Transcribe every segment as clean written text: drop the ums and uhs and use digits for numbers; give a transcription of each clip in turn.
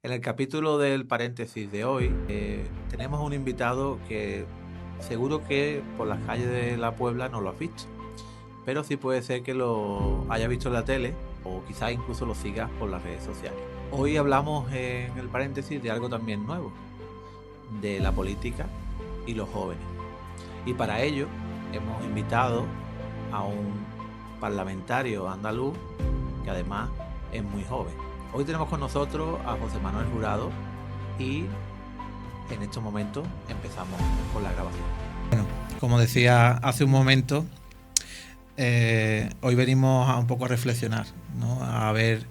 En el capítulo del paréntesis de hoy tenemos un invitado que seguro que por las calles de la Puebla no lo has visto, pero sí puede ser que lo hayas visto en la tele o quizás incluso lo sigas por las redes sociales. Hoy hablamos en el paréntesis de algo también nuevo, de la política y los jóvenes. Y para ello hemos invitado a un parlamentario andaluz que además es muy joven. Hoy tenemos con nosotros a José Manuel Jurado y en estos momentos empezamos con la grabación. Bueno, como decía hace un momento, hoy venimos a un poco a reflexionar, ¿no? A ver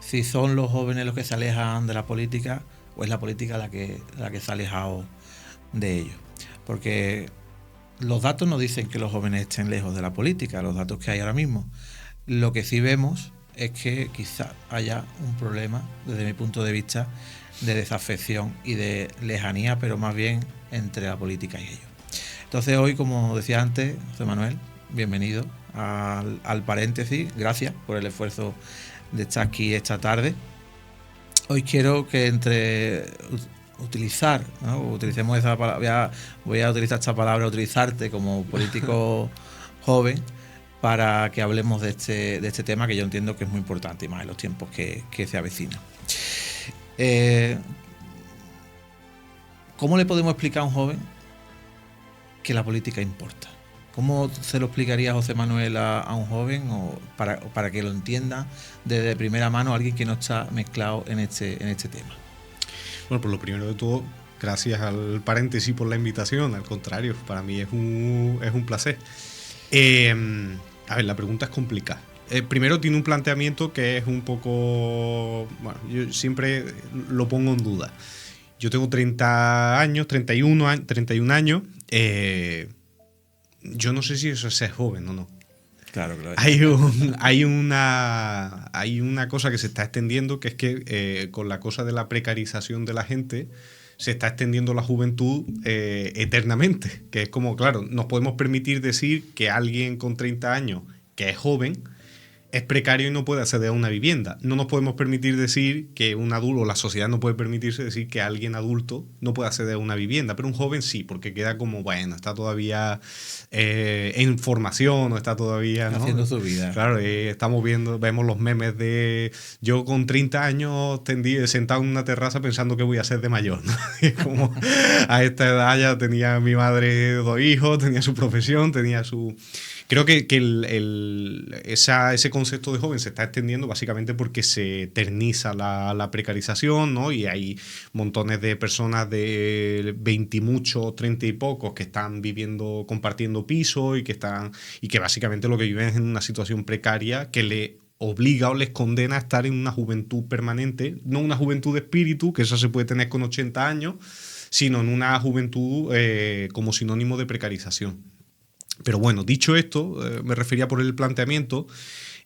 si son los jóvenes los que se alejan de la política o es la política la que se ha alejado de ellos. Porque los datos no dicen que los jóvenes estén lejos de la política, los datos que hay ahora mismo. Lo que sí vemos es que quizá haya un problema, desde mi punto de vista, de desafección y de lejanía, pero más bien entre la política y ellos. Entonces hoy, como decía antes, José Manuel, bienvenido al paréntesis, gracias por el esfuerzo de estar aquí esta tarde. Hoy quiero que utilizar, ¿no? Utilicemos esa palabra, voy a utilizar esta palabra, utilizarte como político joven para que hablemos de este tema que yo entiendo que es muy importante y más en los tiempos que se avecinan. ¿Cómo le podemos explicar a un joven que la política importa? ¿Cómo se lo explicaría José Manuel a un joven o para que lo entienda de primera mano a alguien que no está mezclado en este tema? Bueno, pues lo primero de todo, gracias al paréntesis por la invitación. Al contrario, para mí es un placer. A ver, la pregunta es complicada. Primero tiene un planteamiento que es un poco... Bueno, yo siempre lo pongo en duda. Yo tengo 30 años, 31 años. Yo no sé si eso es ser joven o no. Claro, claro. Hay una cosa que se está extendiendo, que es que con la cosa de la precarización de la gente se está extendiendo la juventud eternamente. Que es como, claro, nos podemos permitir decir que alguien con 30 años que es joven es precario y no puede acceder a una vivienda. No nos podemos permitir decir que un adulto, o la sociedad no puede permitirse decir que alguien adulto no puede acceder a una vivienda, pero un joven sí, porque queda como, bueno, está todavía en formación o está todavía, ¿no?, haciendo su vida. Claro, vemos los memes de yo con 30 años sentado en una terraza pensando qué voy a hacer de mayor, ¿no? Como a esta edad ya tenía mi madre 2 hijos, tenía su profesión, tenía su... Creo que ese concepto de joven se está extendiendo básicamente porque se eterniza la precarización, ¿no? Y hay montones de personas de 20 y muchos, 30 y pocos que están viviendo, compartiendo pisos y que básicamente lo que viven es en una situación precaria que le obliga o les condena a estar en una juventud permanente, no una juventud de espíritu, que eso se puede tener con 80 años, sino en una juventud como sinónimo de precarización. Pero bueno, dicho esto, me refería por el planteamiento,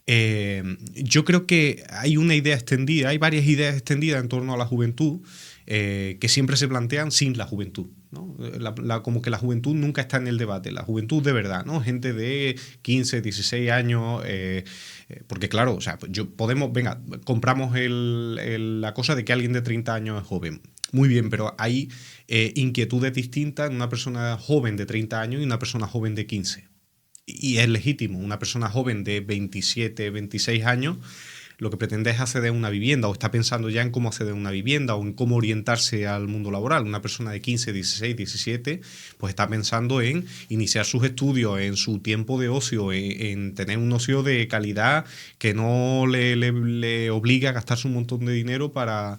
yo creo que hay una idea extendida, hay varias ideas extendidas en torno a la juventud que siempre se plantean sin la juventud, ¿no? Como que la juventud nunca está en el debate, la juventud de verdad, ¿no? Gente de 15, 16 años, porque claro, o sea, compramos la cosa de que alguien de 30 años es joven. Muy bien, pero hay inquietudes distintas en una persona joven de 30 años y una persona joven de 15. Y es legítimo. Una persona joven de 27, 26 años lo que pretende es acceder a una vivienda o está pensando ya en cómo acceder a una vivienda o en cómo orientarse al mundo laboral. Una persona de 15, 16, 17 pues está pensando en iniciar sus estudios, en su tiempo de ocio, en tener un ocio de calidad que no le obliga a gastarse un montón de dinero para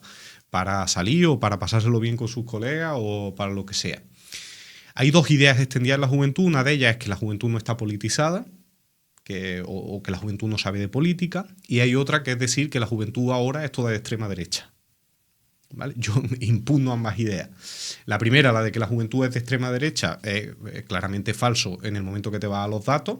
salir o para pasárselo bien con sus colegas o para lo que sea. Hay 2 ideas extendidas en la juventud. Una de ellas es que la juventud no está politizada, o que la juventud no sabe de política, y hay otra que es decir que la juventud ahora es toda de extrema derecha. ¿Vale? Yo impugno ambas ideas. La primera, la de que la juventud es de extrema derecha, es claramente falso en el momento que te vas a los datos.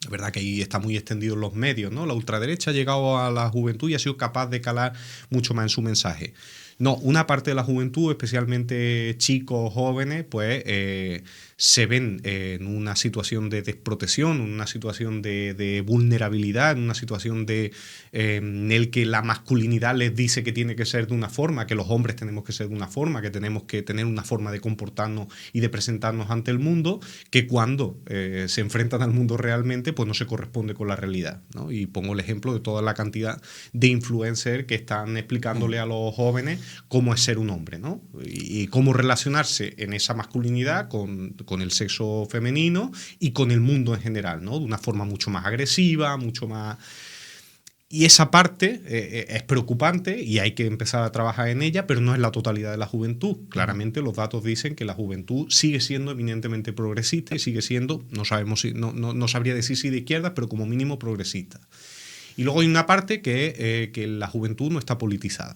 Es verdad que ahí está muy extendido en los medios, ¿no? La ultraderecha ha llegado a la juventud y ha sido capaz de calar mucho más en su mensaje. No, una parte de la juventud, especialmente chicos, jóvenes, pues se ven en una situación de desprotección, en una situación de vulnerabilidad, en una situación en el que la masculinidad les dice que tiene que ser de una forma, que los hombres tenemos que ser de una forma, que tenemos que tener una forma de comportarnos y de presentarnos ante el mundo, que cuando se enfrentan al mundo realmente, pues no se corresponde con la realidad, ¿no? Y pongo el ejemplo de toda la cantidad de influencers que están explicándole a los jóvenes cómo es ser un hombre, ¿no? Y cómo relacionarse en esa masculinidad con el sexo femenino y con el mundo en general, ¿no? De una forma mucho más agresiva, mucho más... Y esa parte es preocupante y hay que empezar a trabajar en ella, pero no es la totalidad de la juventud. Claramente los datos dicen que la juventud sigue siendo eminentemente progresista y sigue siendo, no sabemos si, no sabría decir si de izquierda, pero como mínimo progresista. Y luego hay una parte que la juventud no está politizada.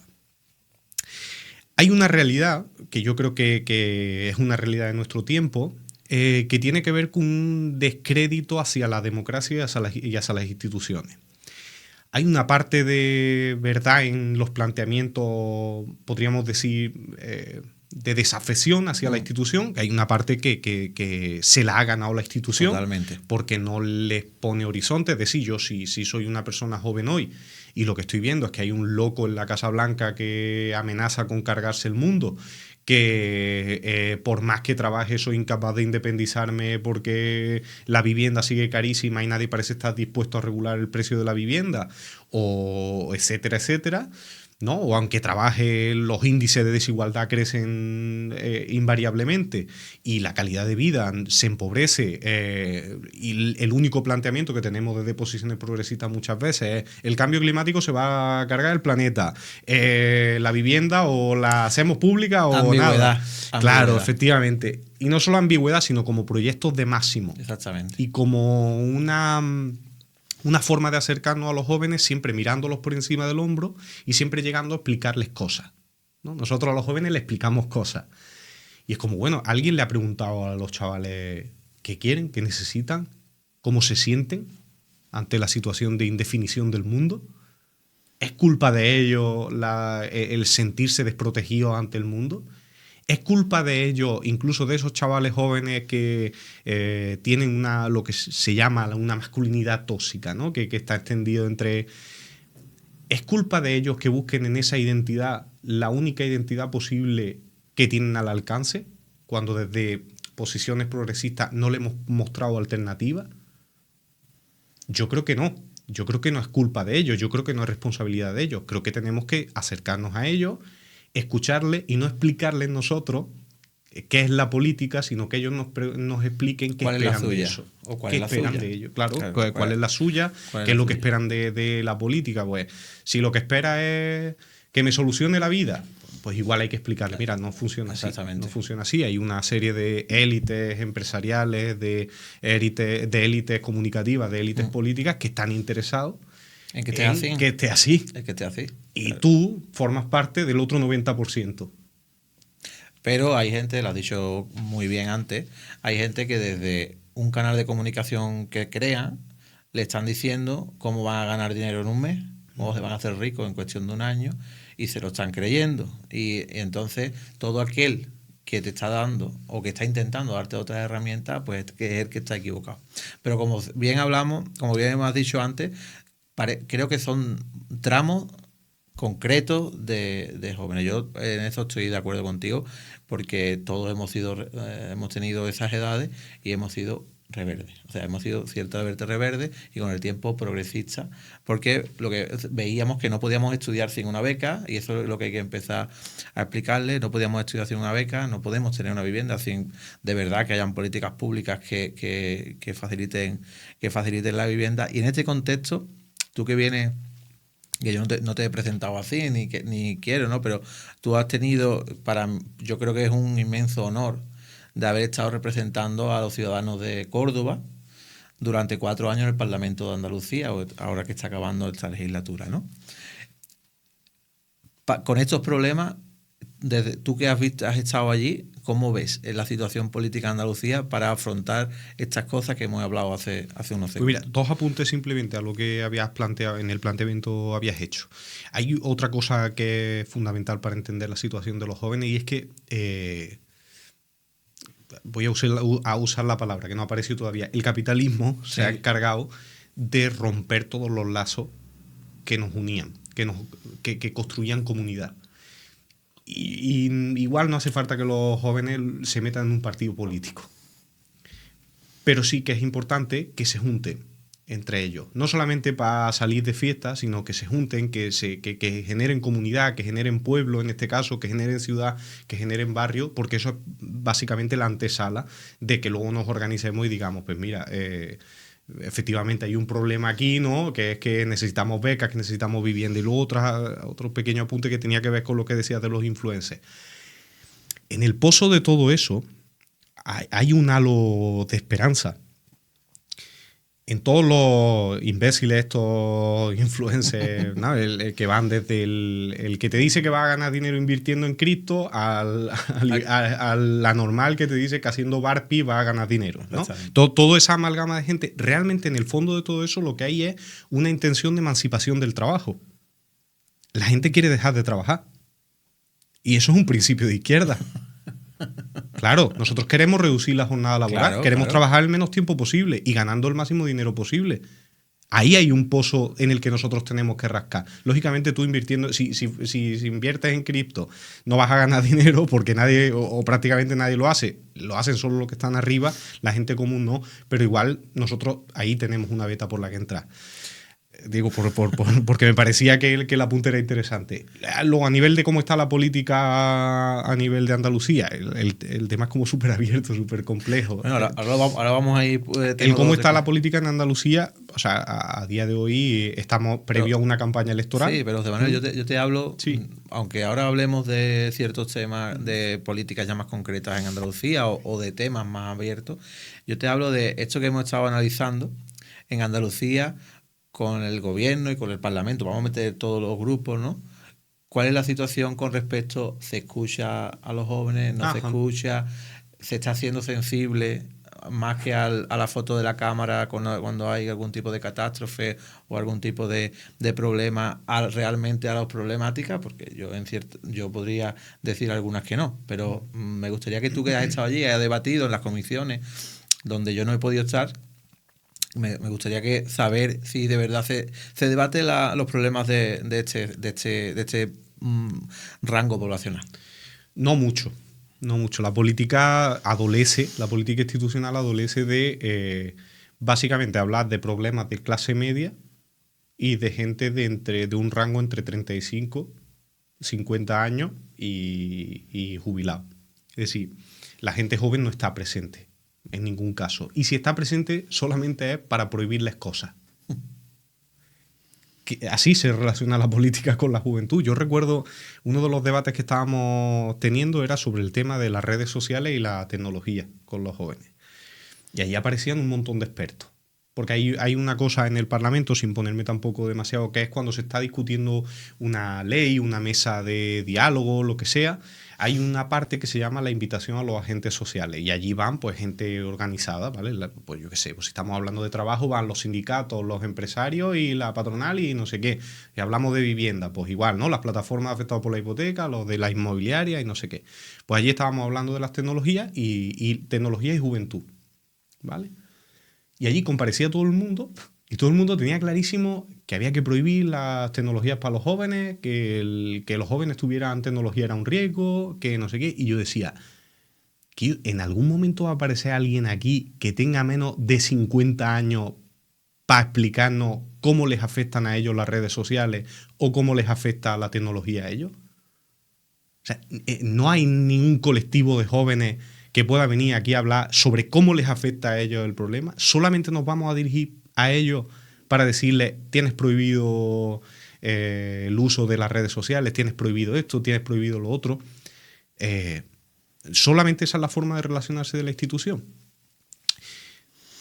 Hay una realidad, que yo creo que es una realidad de nuestro tiempo, que tiene que ver con un descrédito hacia la democracia y hacia las instituciones. Hay una parte de verdad en los planteamientos, podríamos decir, de desafección hacia la institución, que hay una parte que se la ha ganado la institución. Totalmente. Porque no les pone horizonte. Es decir, yo si soy una persona joven hoy y lo que estoy viendo es que hay un loco en la Casa Blanca que amenaza con cargarse el mundo, que por más que trabaje soy incapaz de independizarme porque la vivienda sigue carísima y nadie parece estar dispuesto a regular el precio de la vivienda, o etcétera, etcétera, ¿no? O aunque trabaje, los índices de desigualdad crecen invariablemente y la calidad de vida se empobrece, y el único planteamiento que tenemos desde posiciones progresistas muchas veces es el cambio climático se va a cargar el planeta, la vivienda o la hacemos pública o ambigüedad, nada. ambigüedad. Claro, efectivamente. Y no solo ambigüedad, sino como proyectos de máximo. Exactamente. Y como una forma de acercarnos a los jóvenes, siempre mirándolos por encima del hombro y siempre llegando a explicarles cosas, ¿no? Nosotros a los jóvenes les explicamos cosas. Y es como, bueno, ¿alguien le ha preguntado a los chavales qué quieren, qué necesitan, cómo se sienten ante la situación de indefinición del mundo? ¿Es culpa de ellos el sentirse desprotegidos ante el mundo? ¿Es culpa de ellos, incluso de esos chavales jóvenes que tienen lo que se llama una masculinidad tóxica, ¿no? que está extendido entre... ¿Es culpa de ellos que busquen en esa identidad la única identidad posible que tienen al alcance, cuando desde posiciones progresistas no le hemos mostrado alternativas? Yo creo que no. Yo creo que no es culpa de ellos. Yo creo que no es responsabilidad de ellos. Creo que tenemos que acercarnos a ellos, escucharles y no explicarles nosotros qué es la política, sino que ellos nos expliquen qué esperan de eso. O cuál qué es la esperan suya. de ellos. Claro, ¿Cuál cuál es la suya, qué es lo que esperan de la política. Pues si lo que espera es que me solucione la vida, pues igual hay que explicarle, mira, no funciona así. No funciona así. Hay una serie de élites empresariales, de élites comunicativas, de élites políticas que están interesados en que esté así. Que esté así. Es que esté así. Y tú formas parte del otro 90%. Pero hay gente, lo has dicho muy bien antes, hay gente que desde un canal de comunicación que crean le están diciendo cómo van a ganar dinero en un mes, cómo se van a hacer ricos en cuestión de un año, y se lo están creyendo. Y entonces todo aquel que te está dando o que está intentando darte otras herramientas, pues que es el que está equivocado. Pero como bien hablamos, como bien hemos dicho antes, creo que son tramos concretos de jóvenes. Yo en eso estoy de acuerdo contigo, porque todos hemos tenido esas edades y hemos sido reverdes. O sea, hemos sido ciertamente reverdes y con el tiempo progresistas, porque lo que veíamos que no podíamos estudiar sin una beca, y eso es lo que hay que empezar a explicarle. No podíamos estudiar sin una beca, no podemos tener una vivienda sin de verdad que hayan políticas públicas que faciliten la vivienda. Y en este contexto, tú que vienes, que yo no te he presentado así, ni quiero, ¿no? Pero tú has tenido, yo creo que es un inmenso honor de haber estado representando a los ciudadanos de Córdoba durante 4 años en el Parlamento de Andalucía, ahora que está acabando esta legislatura, ¿no? Con estos problemas, desde tú que has estado allí, ¿cómo ves la situación política de Andalucía para afrontar estas cosas que hemos hablado hace unos segundos? Pues mira, dos apuntes simplemente a lo que habías planteado, en el planteamiento habías hecho. Hay otra cosa que es fundamental para entender la situación de los jóvenes y es que, voy a usar la palabra que no ha aparecido todavía, el capitalismo se ha encargado de romper todos los lazos que nos unían, que construían comunidad. Y igual no hace falta que los jóvenes se metan en un partido político. Pero sí que es importante que se junten entre ellos. No solamente para salir de fiesta, sino que se junten, que generen comunidad, que generen pueblo, en este caso, que generen ciudad, que generen barrio, porque eso es básicamente la antesala de que luego nos organicemos y digamos, pues mira, efectivamente hay un problema aquí, ¿no? Que es que necesitamos becas, que necesitamos vivienda. Y luego otro pequeño apunte que tenía que ver con lo que decías de los influencers. En el pozo de todo eso hay un halo de esperanza. En todos los imbéciles, estos influencers, ¿no? el que van desde el que te dice que va a ganar dinero invirtiendo en cripto al anormal que te dice que haciendo Barpi va a ganar dinero, ¿no? Toda esa amalgama de gente, realmente en el fondo de todo eso lo que hay es una intención de emancipación del trabajo. La gente quiere dejar de trabajar. Y eso es un principio de izquierda. Claro, nosotros queremos reducir la jornada laboral, queremos trabajar el menos tiempo posible y ganando el máximo dinero posible. Ahí hay un pozo en el que nosotros tenemos que rascar. Lógicamente tú invirtiendo, si inviertes en cripto no vas a ganar dinero porque nadie o prácticamente nadie lo hace. Lo hacen solo los que están arriba, la gente común no, pero igual nosotros ahí tenemos una beta por la que entrar. Digo, porque me parecía que el apunte era interesante. Luego, a nivel de cómo está la política a nivel de Andalucía, el tema es como súper abierto, súper complejo. Bueno, ahora vamos a ir... el cómo está la política en Andalucía, o sea, a día de hoy estamos previo a una campaña electoral. Sí, pero José Manuel, yo te hablo, aunque ahora hablemos de ciertos temas de políticas ya más concretas en Andalucía o de temas más abiertos, yo te hablo de esto que hemos estado analizando en Andalucía con el gobierno y con el Parlamento. Vamos a meter todos los grupos, ¿no? ¿Cuál es la situación con respecto? ¿Se escucha a los jóvenes? ¿No se escucha? ¿Se está haciendo sensible más que a la foto de la cámara cuando hay algún tipo de catástrofe o algún tipo de problema realmente a las problemáticas? Porque yo podría decir algunas que no, pero me gustaría que tú que has estado allí, hayas debatido en las comisiones donde yo no he podido estar. Me gustaría saber si de verdad se debate los problemas de este rango poblacional. No mucho. La política institucional adolece de básicamente hablar de problemas de clase media y de gente de un rango entre 35, 50 años y jubilado. Es decir, la gente joven no está presente en ningún caso. Y si está presente, solamente es para prohibirles cosas. Así se relaciona la política con la juventud. Yo recuerdo uno de los debates que estábamos teniendo era sobre el tema de las redes sociales y la tecnología con los jóvenes. Y ahí aparecían un montón de expertos. Porque hay una cosa en el Parlamento, sin ponerme tampoco demasiado, que es cuando se está discutiendo una ley, una mesa de diálogo, lo que sea, hay una parte que se llama la invitación a los agentes sociales y allí van pues gente organizada, ¿vale? Pues yo qué sé, pues si estamos hablando de trabajo van los sindicatos, los empresarios y la patronal y no sé qué. Y hablamos de vivienda, pues igual, ¿no? Las plataformas afectadas por la hipoteca, los de la inmobiliaria y no sé qué. Pues allí estábamos hablando de las tecnologías y tecnología y juventud, ¿vale? Y allí comparecía todo el mundo y todo el mundo tenía clarísimo que había que prohibir las tecnologías para los jóvenes, que los jóvenes tuvieran tecnología era un riesgo, que no sé qué. Y yo decía, que en algún momento va a aparecer alguien aquí que tenga menos de 50 años para explicarnos cómo les afectan a ellos las redes sociales o cómo les afecta la tecnología a ellos. O sea, no hay ningún colectivo de jóvenes que pueda venir aquí a hablar sobre cómo les afecta a ellos el problema. Solamente nos vamos a dirigir a ellos para decirles, tienes prohibido el uso de las redes sociales, tienes prohibido esto, tienes prohibido lo otro. Solamente esa es la forma de relacionarse de la institución.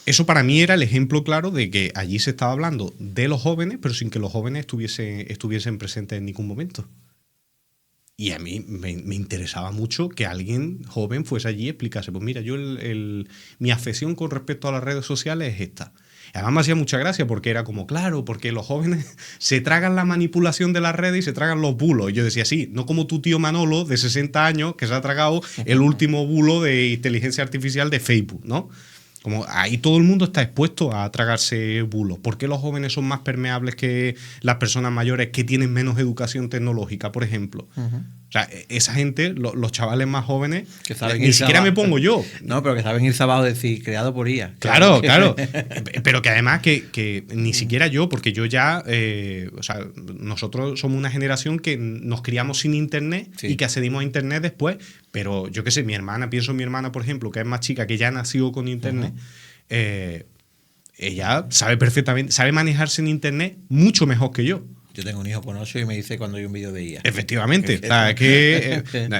Eso para mí era el ejemplo claro de que allí se estaba hablando de los jóvenes, pero sin que los jóvenes estuviesen presentes en ningún momento. Y a mí me interesaba mucho que alguien joven fuese allí y explicase, pues mira, yo mi afección con respecto a las redes sociales es esta. Además me hacía mucha gracia porque era como, claro, porque los jóvenes se tragan la manipulación de las redes y se tragan los bulos. Y yo decía, sí, no como tu tío Manolo de 60 años que se ha tragado el último bulo de inteligencia artificial de Facebook, ¿no? Como ahí todo el mundo está expuesto a tragarse bulos. ¿Por qué los jóvenes son más permeables que las personas mayores que tienen menos educación tecnológica, por ejemplo? O sea, esa gente, los chavales más jóvenes, que saben ni siquiera me pongo yo. No, pero que saben ir sábado decir, creado por IA. Claro, claro. Pero que además que ni siquiera yo, porque yo ya, o sea, nosotros somos una generación que nos criamos sin internet y que accedimos a internet después, pero yo qué sé, pienso en mi hermana, por ejemplo, que es más chica, que ya nació con internet, ella sabe perfectamente, sabe manejarse en internet mucho mejor que yo. Yo tengo un hijo con 8 y me dice cuando hay un vídeo de IA. Efectivamente. O sea,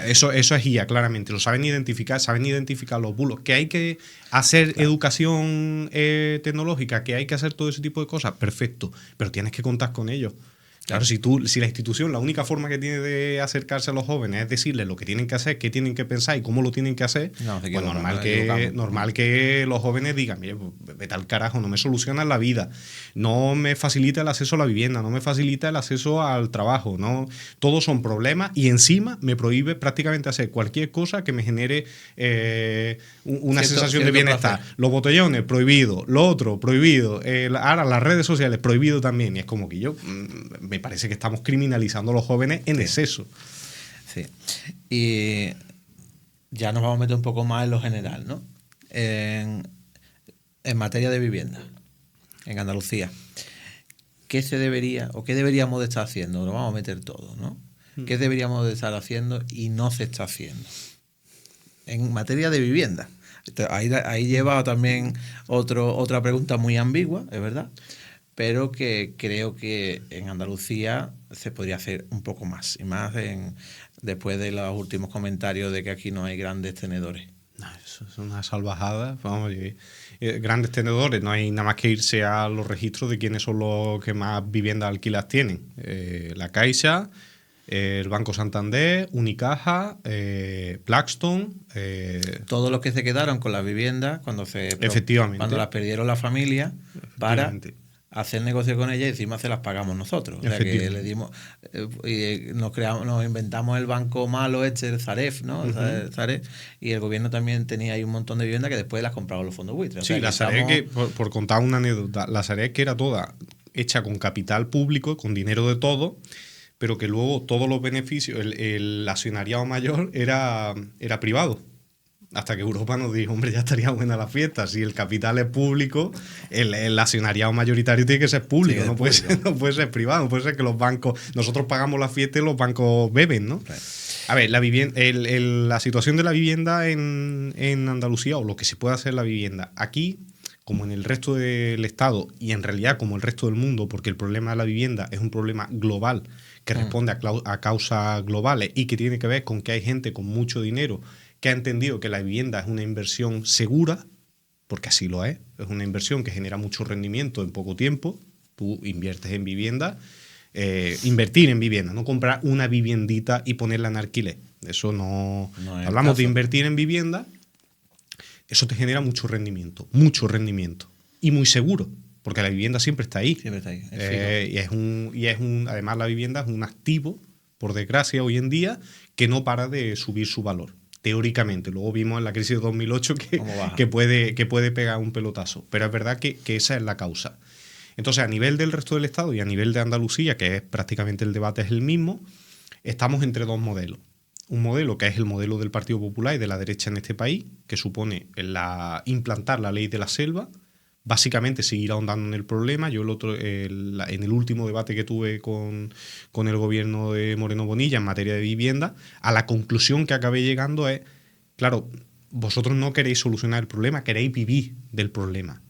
eso es IA, claramente. Lo saben identificar los bulos. Que hay que hacer educación tecnológica, que hay que hacer todo ese tipo de cosas, perfecto. Pero tienes que contar con ellos. Claro, si la institución, la única forma que tiene de acercarse a los jóvenes es decirles lo que tienen que hacer, qué tienen que pensar y cómo lo tienen que hacer, pues normal que los jóvenes digan, mire, pues, vete al carajo, no me soluciona la vida, no me facilita el acceso a la vivienda, no me facilita el acceso al trabajo, no, todos son problemas y encima me prohíbe prácticamente hacer cualquier cosa que me genere una sensación de bienestar. Placer. Los botellones, prohibido, lo otro, prohibido, ahora las redes sociales, prohibido también, y es como que yo... me parece que estamos criminalizando a los jóvenes en exceso. Sí. Y ya nos vamos a meter un poco más en lo general, ¿no? En materia de vivienda, en Andalucía, ¿qué se debería o qué deberíamos de estar haciendo? Lo vamos a meter todo, ¿no? ¿Qué deberíamos de estar haciendo y no se está haciendo? En materia de vivienda. Ahí lleva también otra pregunta muy ambigua, es verdad, pero que creo que en Andalucía se podría hacer un poco más, y más después de los últimos comentarios de que aquí no hay grandes tenedores. No, eso es una salvajada. Vamos, grandes tenedores, no hay nada más que irse a los registros de quiénes son los que más viviendas alquiladas tienen. La Caixa, el Banco Santander, Unicaja, Blackstone. Todos los que se quedaron con las viviendas cuando las perdieron la familia para hacer negocio con ellas y encima se las pagamos nosotros. O sea que le dimos nos inventamos el banco malo el Sareb, ¿no? Sareb, y el gobierno también tenía ahí un montón de viviendas que después las compraban los fondos buitres. Sí, la Sareb, que por contar una anécdota, la Sareb que era toda hecha con capital público, con dinero de todo, pero que luego todos los beneficios, el accionariado mayor era privado. Hasta que Europa nos dijo, hombre, ya estaría buena la fiesta. Si el capital es público, el accionariado mayoritario tiene que ser público, sí, no puede ser privado, no puede ser que los bancos... Nosotros pagamos la fiesta y los bancos beben, ¿no? Claro. A ver, la situación de la vivienda en Andalucía, o lo que se puede hacer en la vivienda, aquí, como en el resto del Estado, y en realidad como el resto del mundo, porque el problema de la vivienda es un problema global, que responde a causas globales y que tiene que ver con que hay gente con mucho dinero que ha entendido que la vivienda es una inversión segura, porque así lo es una inversión que genera mucho rendimiento en poco tiempo. Tú inviertes en vivienda, invertir en vivienda, no comprar una viviendita y ponerla en alquiler. Eso no hablamos de invertir en vivienda, eso te genera mucho rendimiento y muy seguro, porque la vivienda siempre está ahí. Siempre está ahí. Además la vivienda es un activo, por desgracia, hoy en día, que no para de subir su valor. Teóricamente, luego vimos en la crisis de 2008 que puede pegar un pelotazo, pero es verdad que esa es la causa. Entonces, a nivel del resto del Estado y a nivel de Andalucía, que es prácticamente el debate es el mismo, estamos entre dos modelos. Un modelo que es el modelo del Partido Popular y de la derecha en este país, que supone implantar la ley de la selva, básicamente seguir ahondando en el problema. Yo en el último debate que tuve con el gobierno de Moreno Bonilla en materia de vivienda, a la conclusión que acabé llegando es, claro, vosotros no queréis solucionar el problema, queréis vivir del problema.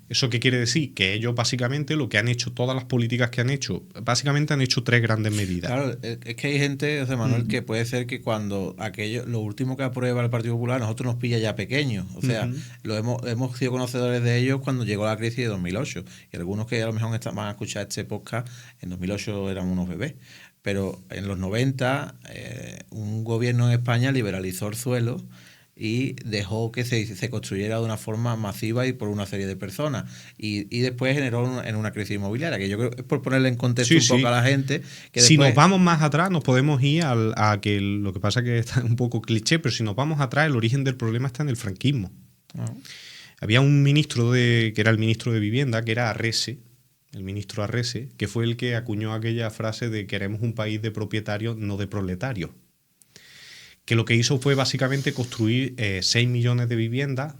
¿Eso qué quiere decir? Que ellos básicamente lo que han hecho, todas las políticas que han hecho, básicamente han hecho 3 grandes medidas. Claro, es que hay gente, José Manuel, que puede ser que cuando lo último que aprueba el Partido Popular, nosotros nos pilla ya pequeños. O sea, hemos sido conocedores de ellos cuando llegó la crisis de 2008. Y algunos que a lo mejor van a escuchar este podcast, en 2008 eran unos bebés. Pero en los 90, un gobierno en España liberalizó el suelo y dejó que se construyera de una forma masiva y por una serie de personas. Y después generó en una crisis inmobiliaria, que yo creo que es por ponerle en contexto un poco a la gente. Que si después, nos vamos más atrás, nos podemos ir a que lo que pasa que está un poco cliché, pero si nos vamos atrás, el origen del problema está en el franquismo. Había un ministro que era el ministro de Vivienda, que era Arrese, el ministro Arrese, que fue el que acuñó aquella frase de queremos un país de propietarios, no de proletarios. Que lo que hizo fue básicamente construir 6 millones de vivienda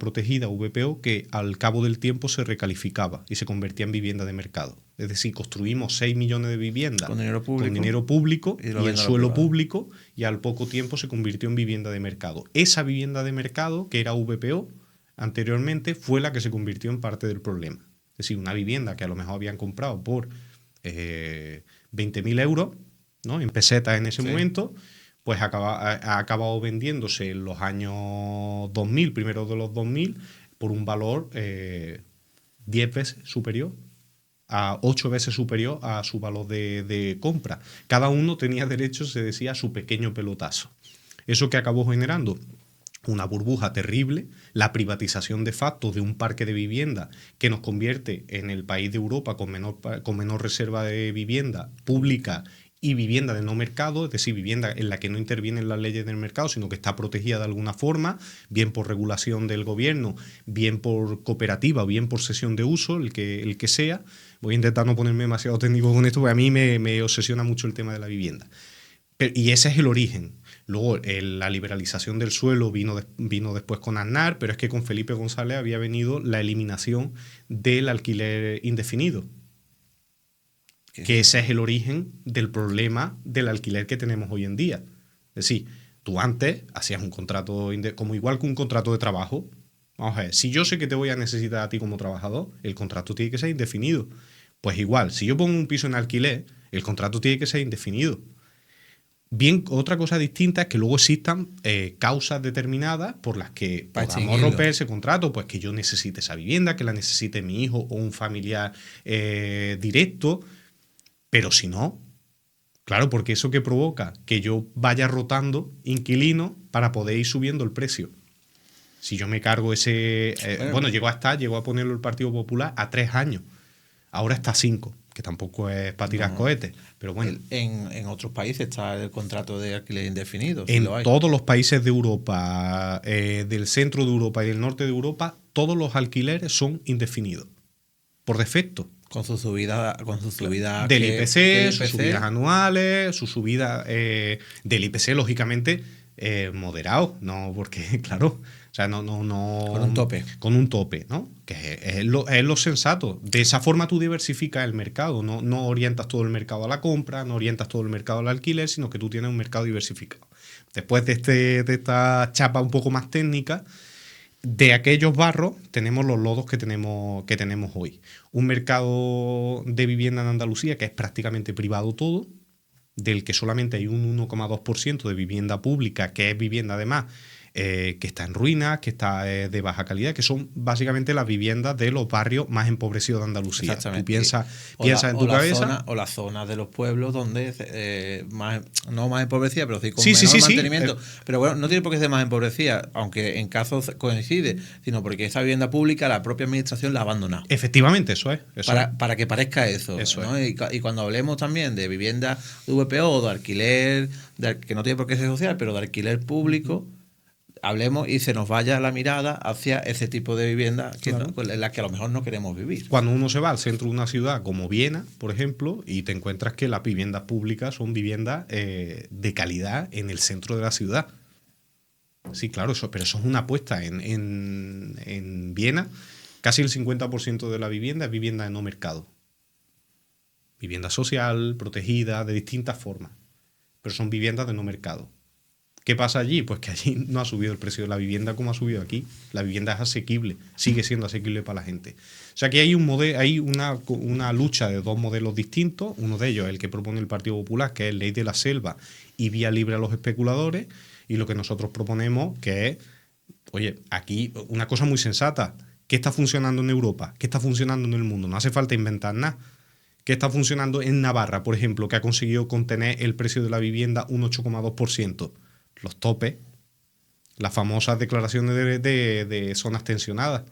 protegida, VPO, que al cabo del tiempo se recalificaba y se convertía en vivienda de mercado. Es decir, construimos 6 millones de viviendas con dinero público y en suelo privado. público, y al poco tiempo se convirtió en vivienda de mercado. Esa vivienda de mercado, que era VPO anteriormente, fue la que se convirtió en parte del problema. Es decir, una vivienda que a lo mejor habían comprado por 20.000 euros, ¿no?, en pesetas en ese momento, pues ha acabado vendiéndose en los años 2000, primeros de los 2000, por un valor 10 veces superior, a 8 veces superior a su valor de compra. Cada uno tenía derecho, se decía, a su pequeño pelotazo. ¿Eso que acabó generando? Una burbuja terrible, la privatización de facto de un parque de vivienda que nos convierte en el país de Europa con menor reserva de vivienda pública y vivienda de no mercado, es decir, vivienda en la que no intervienen las leyes del mercado, sino que está protegida de alguna forma, bien por regulación del gobierno, bien por cooperativa o bien por cesión de uso, el que sea. Voy a intentar no ponerme demasiado técnico con esto, porque a mí me obsesiona mucho el tema de la vivienda. Y ese es el origen. Luego, la liberalización del suelo vino después con Aznar, pero es que con Felipe González había venido la eliminación del alquiler indefinido. Que ese es el origen del problema del alquiler que tenemos hoy en día. Es decir, tú antes hacías un contrato, como igual que un contrato de trabajo. Vamos a ver, si yo sé que te voy a necesitar a ti como trabajador, el contrato tiene que ser indefinido. Pues igual, si yo pongo un piso en alquiler, el contrato tiene que ser indefinido. Bien, otra cosa distinta es que luego existan causas determinadas por las que podamos romper ese contrato, pues que yo necesite esa vivienda, que la necesite mi hijo o un familiar directo. Pero si no, claro, porque eso que provoca que yo vaya rotando inquilinos para poder ir subiendo el precio. Si yo me cargo ese... llegó a ponerlo el Partido Popular a 3 años. Ahora está a 5, que tampoco es para tirar cohetes. Pero bueno. En otros países está el contrato de alquiler indefinido. En todos los países de Europa, del centro de Europa y del norte de Europa, todos los alquileres son indefinidos. Por defecto. Con su subida del IPC, sus subidas anuales, su subida del IPC, lógicamente, moderado, no porque, claro, o sea, no con un tope. Con un tope, ¿no? Que es lo sensato. De esa forma tú diversificas el mercado, no orientas todo el mercado a la compra, no orientas todo el mercado al alquiler, sino que tú tienes un mercado diversificado. Después de esta chapa un poco más técnica, de aquellos barros tenemos los lodos que tenemos hoy. Un mercado de vivienda en Andalucía que es prácticamente privado todo, del que solamente hay un 1,2% de vivienda pública, que es vivienda además que está en ruinas, que está de baja calidad, que son básicamente las viviendas de los barrios más empobrecidos de Andalucía. Exactamente. Tú piensas en tu cabeza. O las zonas de los pueblos donde no más empobrecida, pero sí con menor mantenimiento. Pero bueno, no tiene por qué ser más empobrecida, aunque en casos coincide, sino porque esa vivienda pública la propia administración la ha abandonado. Efectivamente, eso es. Para que parezca eso. ¿no? Y cuando hablemos también de vivienda de VPO o de alquiler, que no tiene por qué ser social, pero de alquiler público, hablemos y se nos vaya la mirada hacia ese tipo de vivienda en la que a lo mejor no queremos vivir. Cuando uno se va al centro de una ciudad como Viena, por ejemplo, y te encuentras que las viviendas públicas son viviendas de calidad en el centro de la ciudad. Sí, claro, pero eso es una apuesta. En Viena, casi el 50% de la vivienda es vivienda de no mercado. Vivienda social, protegida, de distintas formas. Pero son viviendas de no mercado. ¿Qué pasa allí? Pues que allí no ha subido el precio de la vivienda como ha subido aquí. La vivienda es asequible, sigue siendo asequible para la gente. O sea que hay una lucha de dos modelos distintos. Uno de ellos es el que propone el Partido Popular, que es ley de la selva y vía libre a los especuladores. Y lo que nosotros proponemos, que es, oye, aquí una cosa muy sensata. ¿Qué está funcionando en Europa? ¿Qué está funcionando en el mundo? No hace falta inventar nada. ¿Qué está funcionando en Navarra, por ejemplo, que ha conseguido contener el precio de la vivienda un 8,2%? Los topes, las famosas declaraciones de zonas tensionadas,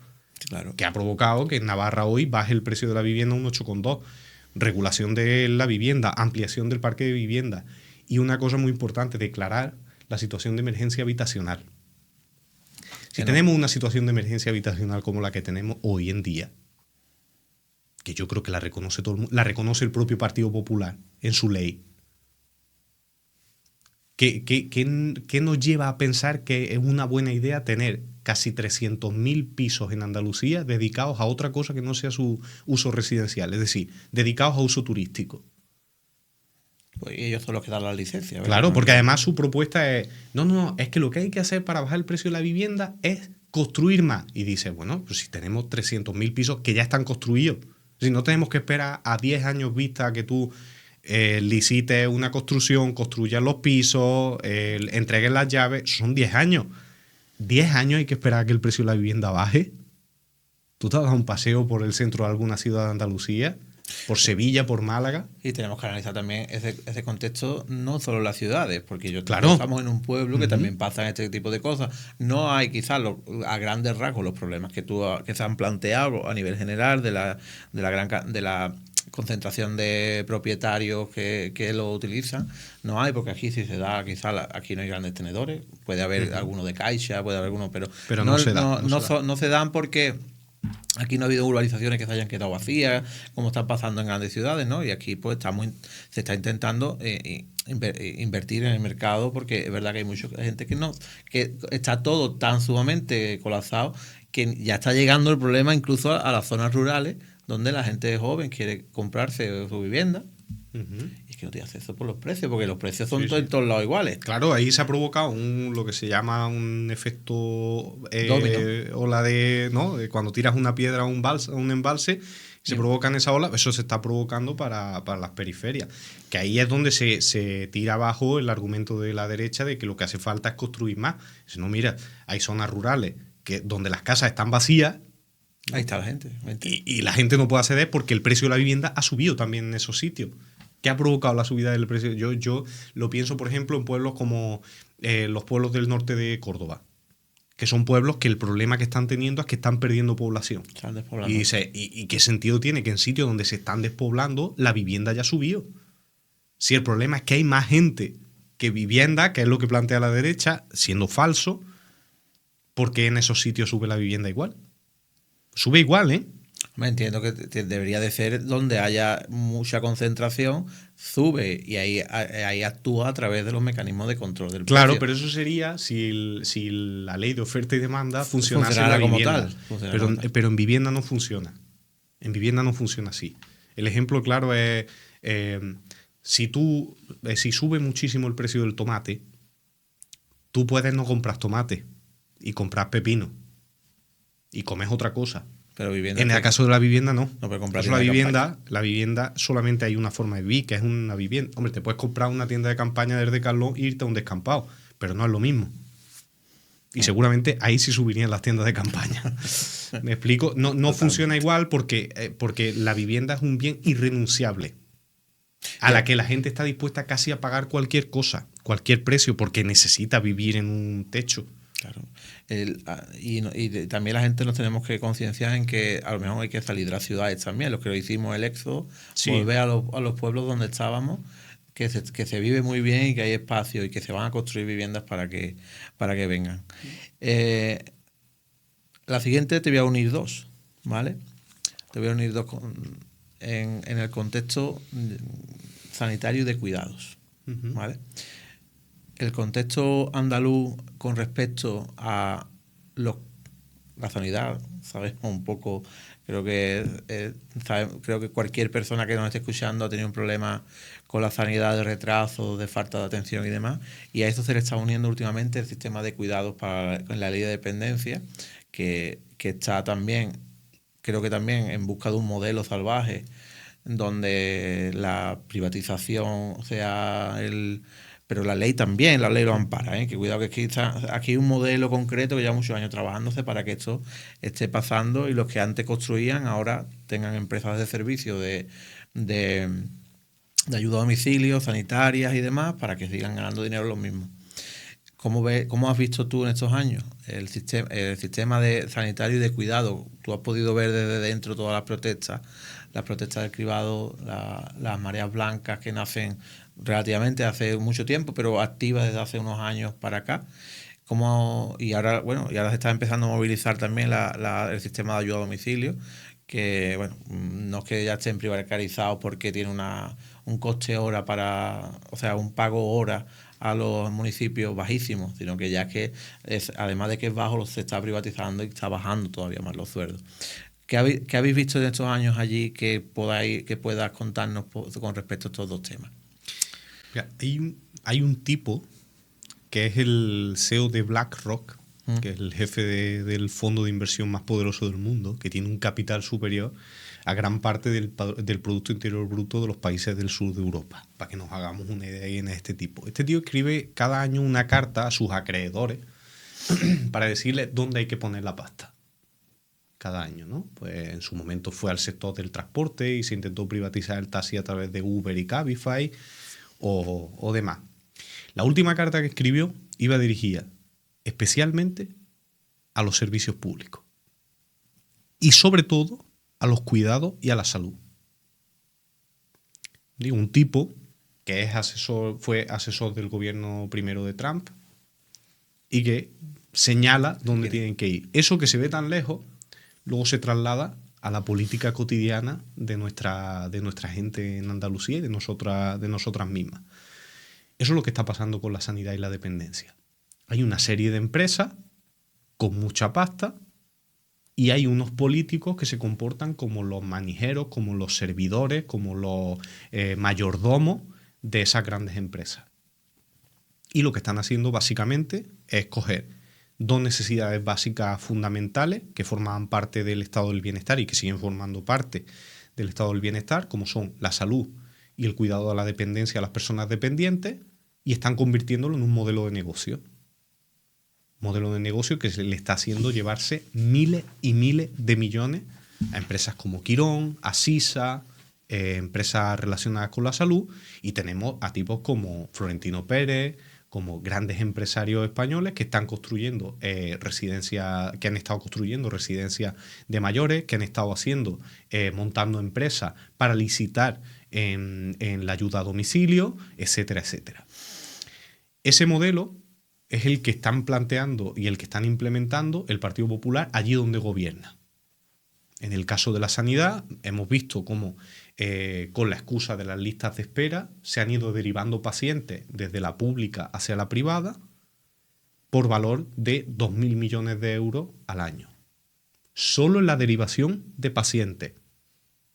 Claro. que ha provocado que en Navarra hoy baje el precio de la vivienda un 8,2%. Regulación de la vivienda, ampliación del parque de vivienda. Y una cosa muy importante, declarar la situación de emergencia habitacional. Si tenemos una situación de emergencia habitacional como la que tenemos hoy en día, que yo creo que la reconoce todo el mundo, la reconoce el propio Partido Popular en su ley, ¿qué nos lleva a pensar que es una buena idea tener casi 300.000 pisos en Andalucía dedicados a otra cosa que no sea su uso residencial? Es decir, dedicados a uso turístico. Pues ellos son los que dan la licencia, ¿verdad? Claro, porque además su propuesta es, no, es que lo que hay que hacer para bajar el precio de la vivienda es construir más. Y dice, bueno, pues si tenemos 300.000 pisos que ya están construidos, si no tenemos que esperar a 10 años vista que tú licites una construcción, construyas los pisos, entregues las llaves, son 10 años. 10 años hay que esperar a que el precio de la vivienda baje. ¿Tú te has dado un paseo por el centro de alguna ciudad de Andalucía? ¿Por Sevilla, por Málaga? Y tenemos que analizar también ese contexto, no solo en las ciudades, porque Claro. estamos en un pueblo que también pasan este tipo de cosas. No hay quizás a grandes rasgos los problemas que se han planteado a nivel general de la concentración de propietarios que lo utilizan. No hay, porque aquí sí se da, quizás aquí no hay grandes tenedores, puede haber alguno de Caixa, puede haber alguno, pero no se da. No se dan porque aquí no ha habido urbanizaciones que se hayan quedado vacías, como está pasando en grandes ciudades, ¿no? Y aquí pues se está intentando invertir en el mercado, porque es verdad que hay mucha gente que está todo tan sumamente colapsado que ya está llegando el problema incluso a las zonas rurales, donde la gente joven quiere comprarse su vivienda. Y es que no tiene acceso por los precios, porque los precios son en todos lados iguales. Claro, ahí se ha provocado lo que se llama un efecto Dominó. ola de cuando tiras una piedra a un embalse, se provocan esa ola. Eso se está provocando para las periferias. Que ahí es donde se tira abajo el argumento de la derecha de que lo que hace falta es construir más. Si no, mira, hay zonas rurales donde las casas están vacías. Ahí está la gente. Y la gente no puede acceder porque el precio de la vivienda ha subido también en esos sitios. ¿Qué ha provocado la subida del precio? Yo lo pienso, por ejemplo, en pueblos como los pueblos del norte de Córdoba, que son pueblos que el problema que están teniendo es que están perdiendo población. Están despoblando. ¿Y qué sentido tiene que en sitios donde se están despoblando la vivienda ya ha subido? Si el problema es que hay más gente que vivienda, que es lo que plantea la derecha, siendo falso, ¿por qué en esos sitios sube la vivienda igual? Sube igual, ¿eh? Me entiendo que debería de ser donde haya mucha concentración, sube y ahí actúa a través de los mecanismos de control del precio. Claro, pero eso sería si la ley de oferta y demanda funcionase en la vivienda. Pero en vivienda no funciona. En vivienda no funciona así. El ejemplo claro es si sube muchísimo el precio del tomate, tú puedes no comprar tomate y comprar pepino y comes otra cosa. Pero vivienda en el caso de la vivienda no. No puedes comprar la vivienda solamente hay una forma de vivir, que es una vivienda. Hombre, te puedes comprar una tienda de campaña desde Decathlon e irte a un descampado, pero no es lo mismo. Y seguramente ahí sí subirían las tiendas de campaña. ¿Me explico? No funciona igual porque la vivienda es un bien irrenunciable a la que la gente está dispuesta casi a pagar cualquier cosa, cualquier precio, porque necesita vivir en un techo. Claro. Y también la gente nos tenemos que concienciar en que a lo mejor hay que salir de las ciudades también, los que lo hicimos el éxodo, volver a los pueblos donde estábamos, que se vive muy bien y que hay espacio y que se van a construir viviendas para que vengan. La siguiente te voy a unir dos, ¿vale? Te voy a unir dos en el contexto sanitario y de cuidados, ¿vale? El contexto andaluz con respecto a los la sanidad, sabemos un poco, creo creo que cualquier persona que nos esté escuchando ha tenido un problema con la sanidad, de retraso, de falta de atención y demás, y a esto se le está uniendo últimamente el sistema de cuidados en la ley de dependencia, que está también, creo que también en busca de un modelo salvaje donde la privatización sea pero la ley también, la ley lo ampara, ¿eh? Que cuidado que aquí hay un modelo concreto que lleva muchos años trabajándose para que esto esté pasando y los que antes construían ahora tengan empresas de servicio de, de ayuda a domicilio, sanitarias y demás, para que sigan ganando dinero los mismos. ¿Cómo has visto tú en estos años el sistema de sanitario y de cuidado? Tú has podido ver desde dentro todas las protestas del cribado, las mareas blancas que nacen relativamente hace mucho tiempo, pero activas desde hace unos años para acá. Y ahora se está empezando a movilizar también el sistema de ayuda a domicilio, que bueno, no es que ya estén privatizados porque tiene un coste hora o sea, un pago hora a los municipios bajísimos, sino que ya que además de que es bajo, se está privatizando y está bajando todavía más los sueldos. ¿Qué habéis visto en estos años allí que puedas contarnos con respecto a estos dos temas? Mira, hay un tipo que es el CEO de BlackRock, que es el jefe del fondo de inversión más poderoso del mundo, que tiene un capital superior a gran parte del Producto Interior Bruto de los países del sur de Europa, para que nos hagamos una idea en este tipo. Este tío escribe cada año una carta a sus acreedores para decirles dónde hay que poner la pasta. Cada año, ¿no? Pues en su momento fue al sector del transporte y se intentó privatizar el taxi a través de Uber y Cabify o demás. La última carta que escribió iba dirigida especialmente a los servicios públicos y sobre todo a los cuidados y a la salud. Digo, un tipo que fue asesor del gobierno primero de Trump y que señala dónde tienen que ir. Eso que se ve tan lejos luego se traslada a la política cotidiana de nuestra gente en Andalucía y de nosotras mismas. Eso es lo que está pasando con la sanidad y la dependencia. Hay una serie de empresas con mucha pasta y hay unos políticos que se comportan como los manijeros, como los servidores, como los mayordomos de esas grandes empresas. Y lo que están haciendo básicamente es coger dos necesidades básicas fundamentales que formaban parte del estado del bienestar y que siguen formando parte del estado del bienestar, como son la salud y el cuidado de la dependencia a las personas dependientes, y están convirtiéndolo en un modelo de negocio. Modelo de negocio que se le está haciendo llevarse miles y miles de millones a empresas como Quirón, Asisa, empresas relacionadas con la salud, y tenemos a tipos como Florentino Pérez, como grandes empresarios españoles que están construyendo que han estado construyendo residencias de mayores, que han estado montando empresas para licitar en la ayuda a domicilio, etcétera, etcétera. Ese modelo es el que están planteando y el que están implementando el Partido Popular allí donde gobierna. En el caso de la sanidad, hemos visto cómo con la excusa de las listas de espera se han ido derivando pacientes desde la pública hacia la privada por valor de 2.000 millones de euros al año. Solo en la derivación de pacientes.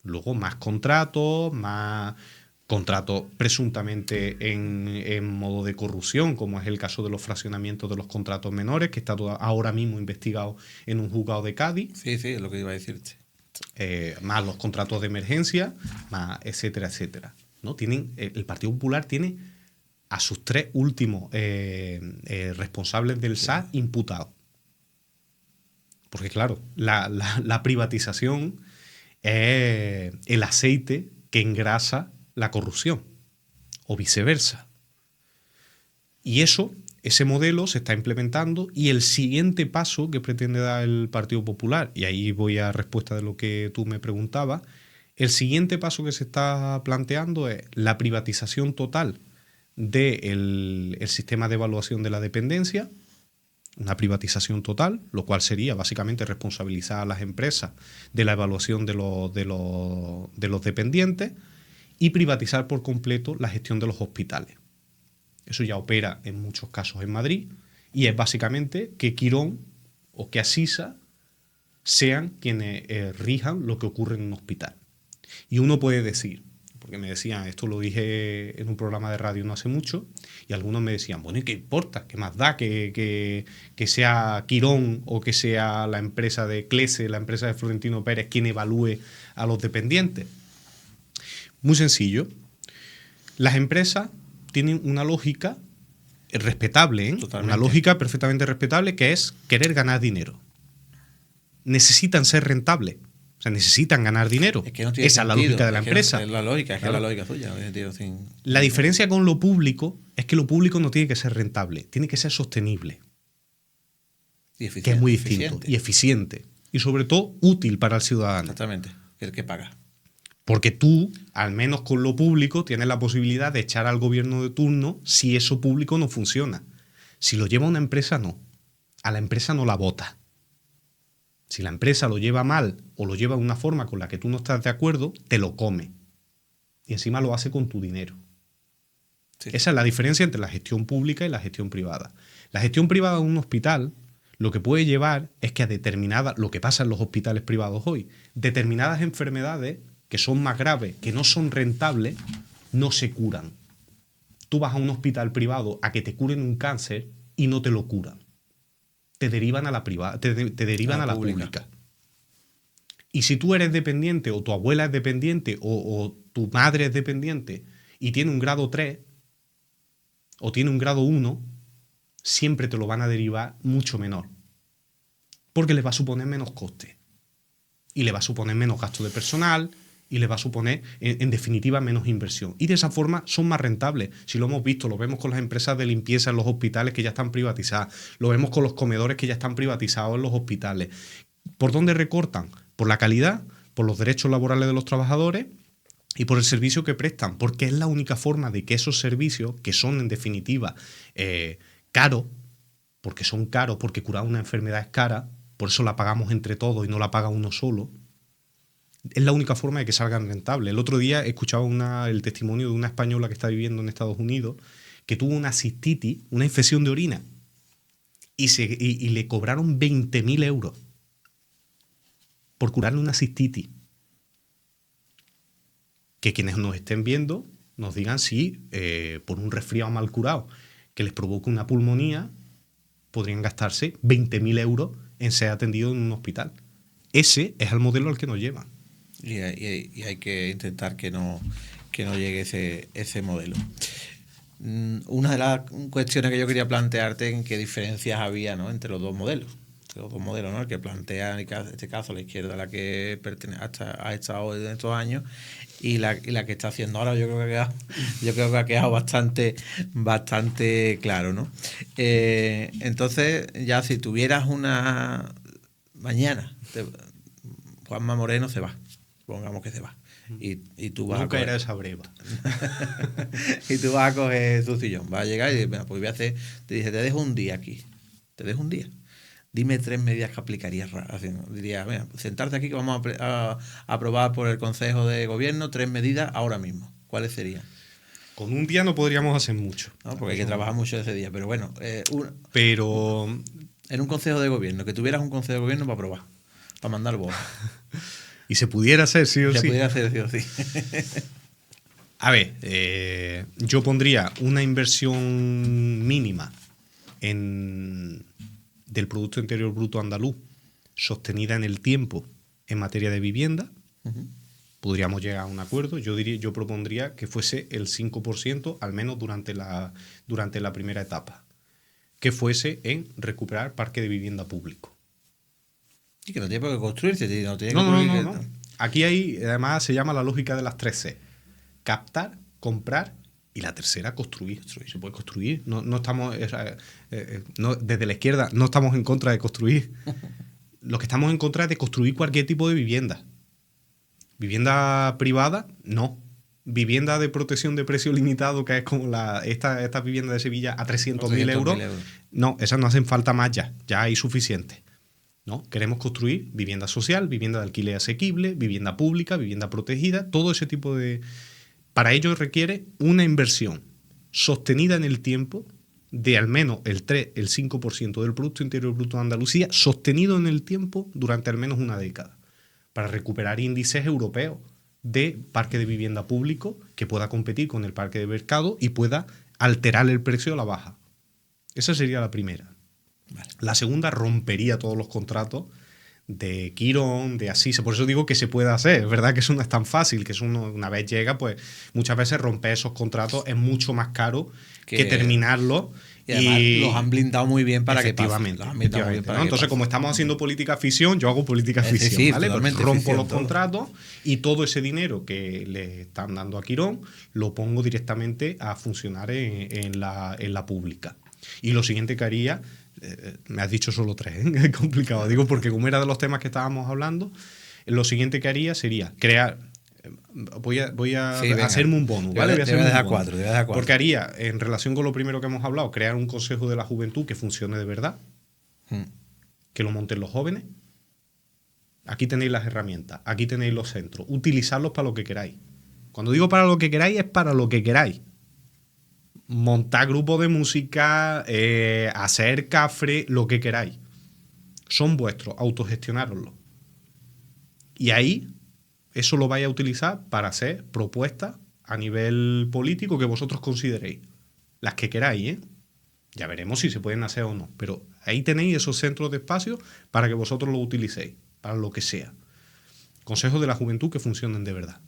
Luego más contratos presuntamente en modo de corrupción, como es el caso de los fraccionamientos de los contratos menores, que está ahora mismo investigado en un juzgado de Cádiz. Sí, es lo que iba a decirte. Más los contratos de emergencia, más etcétera, etcétera. ¿No? El Partido Popular tiene a sus tres últimos responsables del SAS imputados. Porque claro, la privatización es el aceite que engrasa la corrupción, o viceversa. Y ese modelo se está implementando, y el siguiente paso que pretende dar el Partido Popular, y ahí voy a respuesta de lo que tú me preguntabas, el siguiente paso que se está planteando es la privatización total del sistema de evaluación de la dependencia, una privatización total, lo cual sería básicamente responsabilizar a las empresas de la evaluación de los dependientes, y privatizar por completo la gestión de los hospitales. Eso ya opera en muchos casos en Madrid, y es básicamente que Quirón o que Asisa sean quienes rijan lo que ocurre en un hospital. Y uno puede decir, porque me decían, esto lo dije en un programa de radio no hace mucho, y algunos me decían, bueno, ¿y qué importa? ¿Qué más da que sea Quirón o que sea la empresa de Clese, la empresa de Florentino Pérez, quien evalúe a los dependientes? Muy sencillo. Las empresas tienen una lógica respetable, una lógica perfectamente respetable, que es querer ganar dinero. Necesitan ser rentables. O sea, necesitan ganar dinero. Es que no tiene Esa sentido. Es la lógica de la empresa. No, es la lógica, es claro. Que es la lógica suya. No tiene sentido sin... La diferencia con lo público es que lo público no tiene que ser rentable, tiene que ser sostenible. Y eficiente, que es muy distinto. Y eficiente. Y sobre todo útil para el ciudadano. Exactamente. El que paga. Porque tú, al menos con lo público, tienes la posibilidad de echar al gobierno de turno si eso público no funciona. Si lo lleva una empresa, no. A la empresa no la vota. Si la empresa lo lleva mal o lo lleva de una forma con la que tú no estás de acuerdo, te lo come. Y encima lo hace con tu dinero. Sí. Esa es la diferencia entre la gestión pública y la gestión privada. La gestión privada de un hospital lo que puede llevar es que a determinadas, lo que pasa en los hospitales privados hoy, determinadas enfermedades que son más graves, que no son rentables, no se curan. Tú vas a un hospital privado a que te curen un cáncer y no te lo curan. Te derivan a la privada, te derivan a la pública. Y si tú eres dependiente, o tu abuela es dependiente, o tu madre es dependiente, y tiene un grado 3, o tiene un grado 1, siempre te lo van a derivar mucho menor. Porque le va a suponer menos coste. Y le va a suponer menos gasto de personal, y le va a suponer, en definitiva, menos inversión. Y de esa forma son más rentables. Si lo hemos visto, lo vemos con las empresas de limpieza en los hospitales que ya están privatizadas. Lo vemos con los comedores que ya están privatizados en los hospitales. ¿Por dónde recortan? Por la calidad, por los derechos laborales de los trabajadores y por el servicio que prestan. Porque es la única forma de que esos servicios, que son en definitiva caros, porque son caros, porque curar una enfermedad es cara, por eso la pagamos entre todos y no la paga uno solo, es la única forma de que salgan rentables. El otro día escuchaba el testimonio de una española que está viviendo en Estados Unidos que tuvo una cistitis, una infección de orina, y le cobraron 20.000 euros por curarle una cistitis. Que quienes nos estén viendo nos digan si por un resfriado mal curado que les provoque una pulmonía podrían gastarse 20.000 euros en ser atendidos en un hospital. Ese es el modelo al que nos llevan. Y hay que intentar que no llegue ese modelo. Una de las cuestiones que yo quería plantearte en qué diferencias había, ¿no?, entre los dos modelos. ¿No? El que plantea en este caso la izquierda, la que ha estado en estos años, y la que está haciendo ahora. Yo creo que ha quedado bastante claro, ¿no? Entonces, ya si tuvieras una mañana, Juanma Moreno se va. Pongamos que se va. Y tú vas Nunca era esa breva. Y tú vas a coger su sillón. Vas a llegar y pues voy a hacer. Te dice, te dejo un día aquí. Te dejo un día. Dime 3 medidas que aplicarías. Diría, mira, sentarte aquí que vamos a aprobar por el Consejo de Gobierno 3 medidas ahora mismo. ¿Cuáles serían? Con un día no podríamos hacer mucho. No, porque hay que trabajar mucho ese día. Pero bueno, pero en un Consejo de Gobierno, que tuvieras un Consejo de Gobierno para aprobar, para mandar votos. Y se pudiera hacer sí o sí. Se pudiera hacer sí o sí. A ver, yo pondría una inversión mínima del Producto Interior Bruto andaluz sostenida en el tiempo en materia de vivienda. Uh-huh. Podríamos llegar a un acuerdo. Yo propondría que fuese el 5%, al menos durante la primera etapa, que fuese en recuperar parque de vivienda público. Y que no tiene por qué construirse. No. Aquí además se llama la lógica de las 3 C. Captar, comprar y la tercera, construir. Se puede construir. No estamos, desde la izquierda no estamos en contra de construir. Lo que estamos en contra es de construir cualquier tipo de vivienda. Vivienda privada, no. Vivienda de protección de precio limitado, que es como esta vivienda de Sevilla a 300.000 euros. No, esas no hacen falta más ya hay suficiente. ¿No? Queremos construir vivienda social, vivienda de alquiler asequible, vivienda pública, vivienda protegida, todo ese tipo de... Para ello requiere una inversión sostenida en el tiempo de al menos el 3, el 5% del Producto Interior Bruto de Andalucía, sostenido en el tiempo durante al menos una década, para recuperar índices europeos de parque de vivienda público que pueda competir con el parque de mercado y pueda alterar el precio a la baja. Esa sería la primera. Vale. La segunda, rompería todos los contratos de Quirón, de Asís. Por eso digo que se puede hacer. Es verdad que eso no es tan fácil, que eso una vez llega, pues muchas veces romper esos contratos es mucho más caro que terminarlo. Y además los han blindado muy bien para que pase. Entonces, como estamos haciendo política ficción, yo hago política ficción, ¿vale? Pues rompo los contratos y todo ese dinero que le están dando a Quirón lo pongo directamente a funcionar en la pública. Y lo siguiente que haría, me has dicho solo 3, ¿eh? Es complicado. Digo, porque como era de los temas que estábamos hablando, lo siguiente que haría sería crear... Voy a hacerme un bonus, ¿vale? Te voy a dejar 4. Porque haría, en relación con lo primero que hemos hablado, crear un consejo de la juventud que funcione de verdad, que lo monten los jóvenes. Aquí tenéis las herramientas, aquí tenéis los centros. Utilizarlos para lo que queráis. Cuando digo para lo que queráis, es para lo que queráis. Montar grupos de música, hacer cafre, lo que queráis. Son vuestros, autogestionároslo. Y ahí, eso lo vais a utilizar para hacer propuestas a nivel político que vosotros consideréis. Las que queráis, ¿eh? Ya veremos si se pueden hacer o no. Pero ahí tenéis esos centros de espacio para que vosotros los utilicéis, para lo que sea. Consejos de la juventud que funcionen de verdad.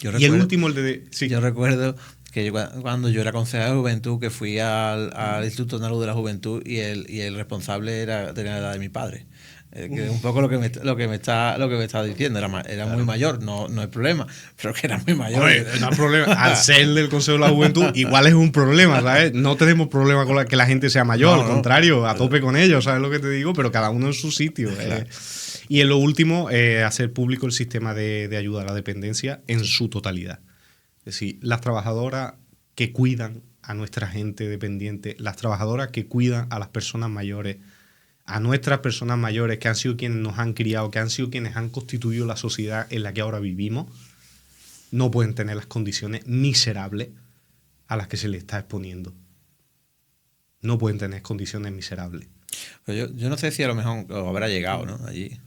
Y el último, el de... Sí. Yo recuerdo que cuando yo era consejero de juventud, que fui al Instituto Andaluz de la Juventud y el responsable tenía la edad de mi padre. Que es un poco lo que me está diciendo. Era muy mayor, no es problema, pero que era muy mayor. Oye, no es problema. Al ser del Consejo de la Juventud, igual es un problema, ¿sabes? No tenemos problema con que la gente sea mayor, al contrario, a tope con ellos, ¿sabes lo que te digo? Pero cada uno en su sitio. Claro. Y en lo último, hacer público el sistema de ayuda a la dependencia en su totalidad. Es decir, las trabajadoras que cuidan a nuestra gente dependiente, las trabajadoras que cuidan a las personas mayores, a nuestras personas mayores que han sido quienes nos han criado, que han sido quienes han constituido la sociedad en la que ahora vivimos, no pueden tener las condiciones miserables a las que se les está exponiendo. No pueden tener condiciones miserables. Pero yo no sé si a lo mejor habrá llegado, ¿no? Allí.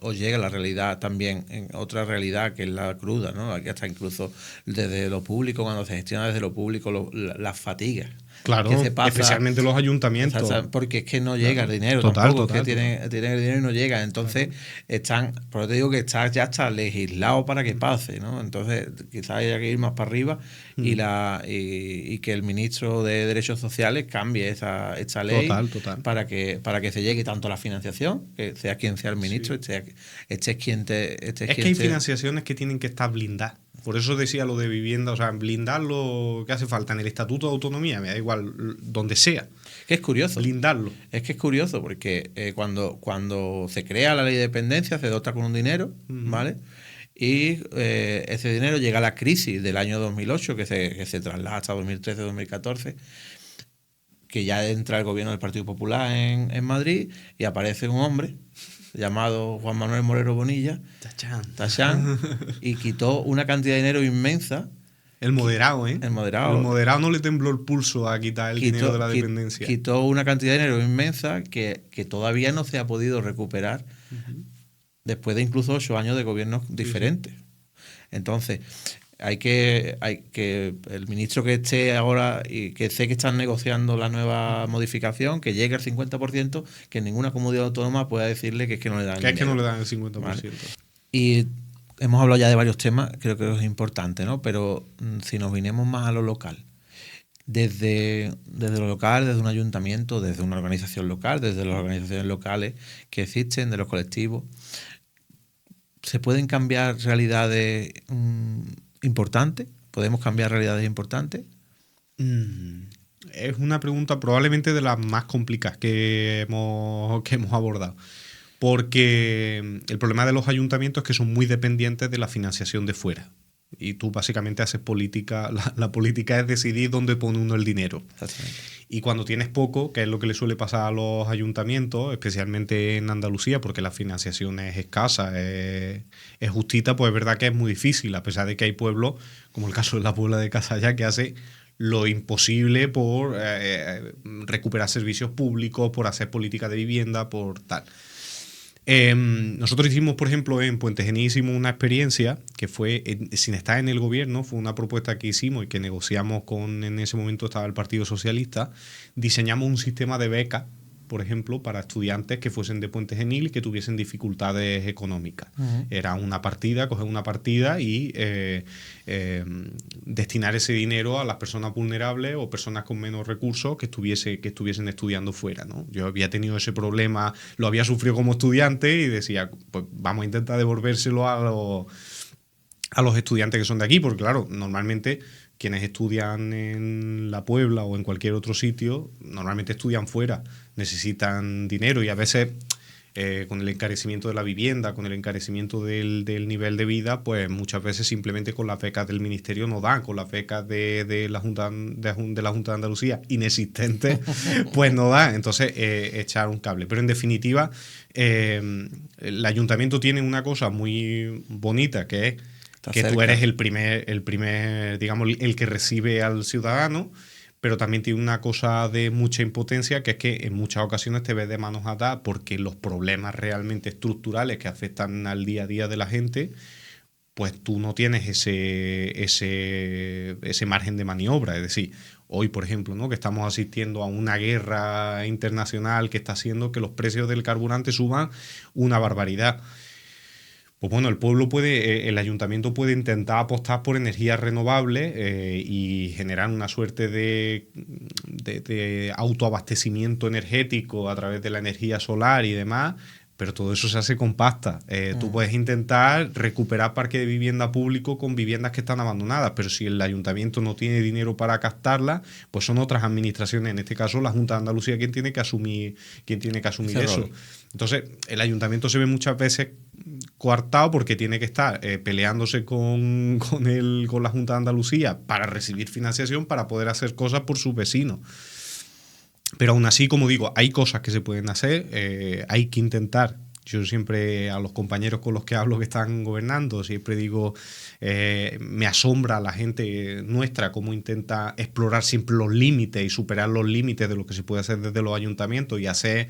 O llega la realidad también, en otra realidad que es la cruda, ¿no? Aquí hasta incluso desde lo público, cuando se gestiona desde lo público, las fatigas. Claro, que se pasa, especialmente los ayuntamientos. Porque es que no llega el dinero total, tampoco, que tienen el dinero y no llega. Entonces, por eso te digo que ya está legislado para que pase, ¿no? Entonces, quizás haya que ir más para arriba y que el ministro de Derechos Sociales cambie esta ley para que se llegue tanto a la financiación, que sea quien sea el ministro, hay financiaciones que tienen que estar blindadas. Por eso decía lo de vivienda, o sea, blindar lo que hace falta en el Estatuto de Autonomía, me da igual, donde sea. Que es curioso. Blindarlo. Es que es curioso porque cuando se crea la ley de dependencia se dota con un dinero, ¿vale? Y ese dinero llega a la crisis del año 2008, que se traslada hasta 2013-2014, que ya entra el gobierno del Partido Popular en Madrid y aparece un hombre llamado Juan Manuel Morero Bonilla, Tachán, y quitó una cantidad de dinero inmensa. El moderado, ¿eh? El moderado no le tembló el pulso a quitar el dinero de la dependencia. Quitó una cantidad de dinero inmensa que todavía no se ha podido recuperar después de incluso 8 años de gobiernos diferentes. Entonces, hay que el ministro que esté ahora y que sé que están negociando la nueva modificación, que llegue al 50%, que ninguna comunidad autónoma pueda decirle que es que no le dan es que no le dan el 50%. ¿Vale? Y hemos hablado ya de varios temas, creo que es importante, ¿no? Pero si nos vinimos más a lo local, desde lo local, desde un ayuntamiento, desde una organización local, desde las organizaciones locales que existen, de los colectivos, ¿se pueden cambiar realidades importantes? ¿Podemos cambiar realidades importantes? Es una pregunta probablemente de las más complicadas que hemos abordado. Porque el problema de los ayuntamientos es que son muy dependientes de la financiación de fuera. Y tú básicamente haces política, la política es decidir dónde pone uno el dinero. Exactamente. Y cuando tienes poco, que es lo que le suele pasar a los ayuntamientos, especialmente en Andalucía, porque la financiación es escasa, es justita, pues es verdad que es muy difícil, a pesar de que hay pueblos, como el caso de la Puebla de Casalla, que hace lo imposible por recuperar servicios públicos, por hacer política de vivienda, por tal. Nosotros hicimos, por ejemplo, en Puente Genil hicimos una experiencia que fue, sin estar en el gobierno, fue una propuesta que hicimos y que negociamos en ese momento estaba el Partido Socialista. Diseñamos un sistema de becas, por ejemplo, para estudiantes que fuesen de Puente Genil y que tuviesen dificultades económicas. Era una partida, coger una partida y destinar ese dinero a las personas vulnerables o personas con menos recursos que estuviesen estudiando fuera, ¿no? Yo había tenido ese problema, lo había sufrido como estudiante y decía, pues vamos a intentar devolvérselo a los estudiantes que son de aquí, porque claro, normalmente quienes estudian en La Puebla o en cualquier otro sitio, normalmente estudian fuera, necesitan dinero y a veces con el encarecimiento de la vivienda, con el encarecimiento del nivel de vida, pues muchas veces simplemente con las becas del ministerio no dan, con las becas de la Junta de Andalucía inexistentes, pues no dan. Entonces, echar un cable. Pero en definitiva, el ayuntamiento tiene una cosa muy bonita que es que tú eres el primer, digamos, el que recibe al ciudadano, pero también tiene una cosa de mucha impotencia, que es que en muchas ocasiones te ves de manos atadas porque los problemas realmente estructurales que afectan al día a día de la gente, pues tú no tienes ese margen de maniobra. Es decir, hoy, por ejemplo, ¿no?, que estamos asistiendo a una guerra internacional que está haciendo que los precios del carburante suban una barbaridad. Pues bueno, el ayuntamiento puede intentar apostar por energías renovables y generar una suerte de autoabastecimiento energético a través de la energía solar y demás, pero todo eso se hace con pasta. Tú puedes intentar recuperar parque de vivienda público con viviendas que están abandonadas, pero si el ayuntamiento no tiene dinero para captarlas, pues son otras administraciones, en este caso la Junta de Andalucía, quien tiene que asumir eso. Rol. Entonces, el ayuntamiento se ve muchas veces coartado porque tiene que estar peleándose con la Junta de Andalucía para recibir financiación para poder hacer cosas por sus vecinos. Pero aún así, como digo, hay cosas que se pueden hacer, hay que intentar. Yo siempre a los compañeros con los que hablo que están gobernando, siempre digo, me asombra la gente nuestra cómo intenta explorar siempre los límites y superar los límites de lo que se puede hacer desde los ayuntamientos y hacer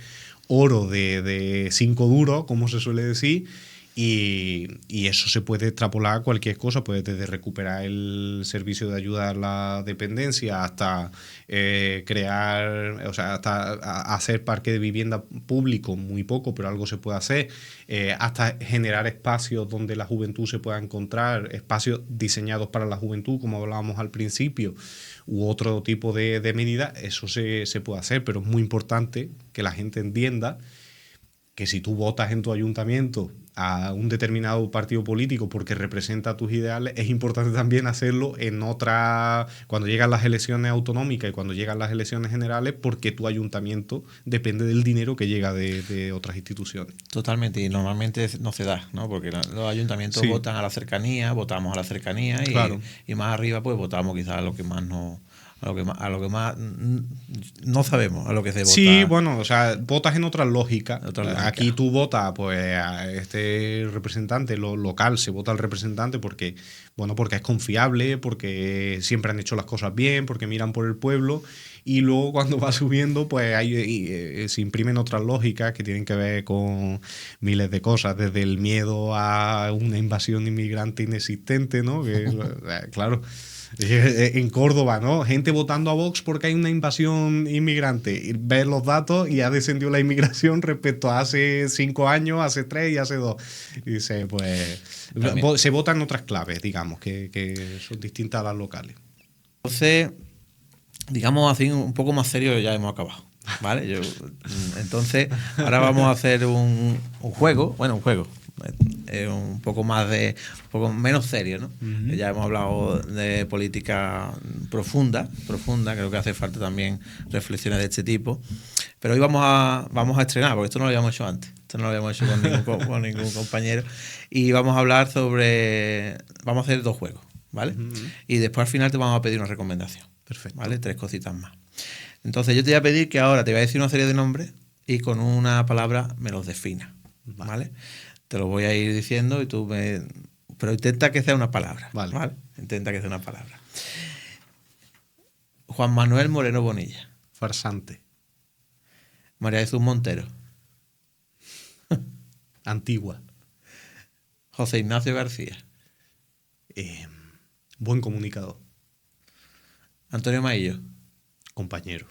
oro de 5 duros, como se suele decir. Y eso se puede extrapolar a cualquier cosa, pues desde recuperar el servicio de ayuda a la dependencia hasta crear, o sea, hasta hacer parque de vivienda público, muy poco, pero algo se puede hacer, hasta generar espacios donde la juventud se pueda encontrar, espacios diseñados para la juventud, como hablábamos al principio, u otro tipo de medidas. Eso se puede hacer, pero es muy importante que la gente entienda que si tú votas en tu ayuntamiento a un determinado partido político porque representa tus ideales, es importante también hacerlo cuando llegan las elecciones autonómicas y cuando llegan las elecciones generales, porque tu ayuntamiento depende del dinero que llega de otras instituciones. Totalmente, y normalmente no se da, ¿no? Porque los ayuntamientos votan a la cercanía, votamos a la cercanía claro. y más arriba pues votamos quizás a lo que más no... A lo que más no sabemos, a lo que se vota. Sí, bueno, o sea, votas en otras lógicas. Aquí tú votas, pues, a este representante local, se vota al representante porque es confiable, porque siempre han hecho las cosas bien, porque miran por el pueblo. Y luego cuando va subiendo, pues se imprimen otras lógicas que tienen que ver con miles de cosas, desde el miedo a una invasión inmigrante inexistente, ¿no? Que, claro. En Córdoba, ¿no? Gente votando a Vox porque hay una invasión inmigrante. Y ves los datos y ha descendido la inmigración respecto a hace 5 años, hace 3 y hace 2. Y dice, pues... También. Se votan otras claves, digamos, que son distintas a las locales. Entonces, digamos así, un poco más serio, ya hemos acabado, ¿vale? Entonces, ahora vamos a hacer un juego. Bueno, un juego. Un poco menos serio, ¿no? Uh-huh. Ya hemos hablado de política profunda, creo que hace falta también reflexiones de este tipo, pero hoy vamos a estrenar, porque esto no lo habíamos hecho antes, con ningún compañero, y vamos a hablar vamos a hacer 2 juegos, ¿vale? Uh-huh. Y después al final te vamos a pedir una recomendación. Perfecto. ¿Vale? 3 cositas más. Entonces yo te voy a pedir que ahora te voy a decir una serie de nombres y con una palabra me los definas, ¿vale? Te lo voy a ir diciendo y pero intenta que sea una palabra. Vale. Intenta que sea una palabra. Juan Manuel Moreno Bonilla. Farsante. María Jesús Montero. Antigua. José Ignacio García. Buen comunicador. Antonio Maillo. Compañero.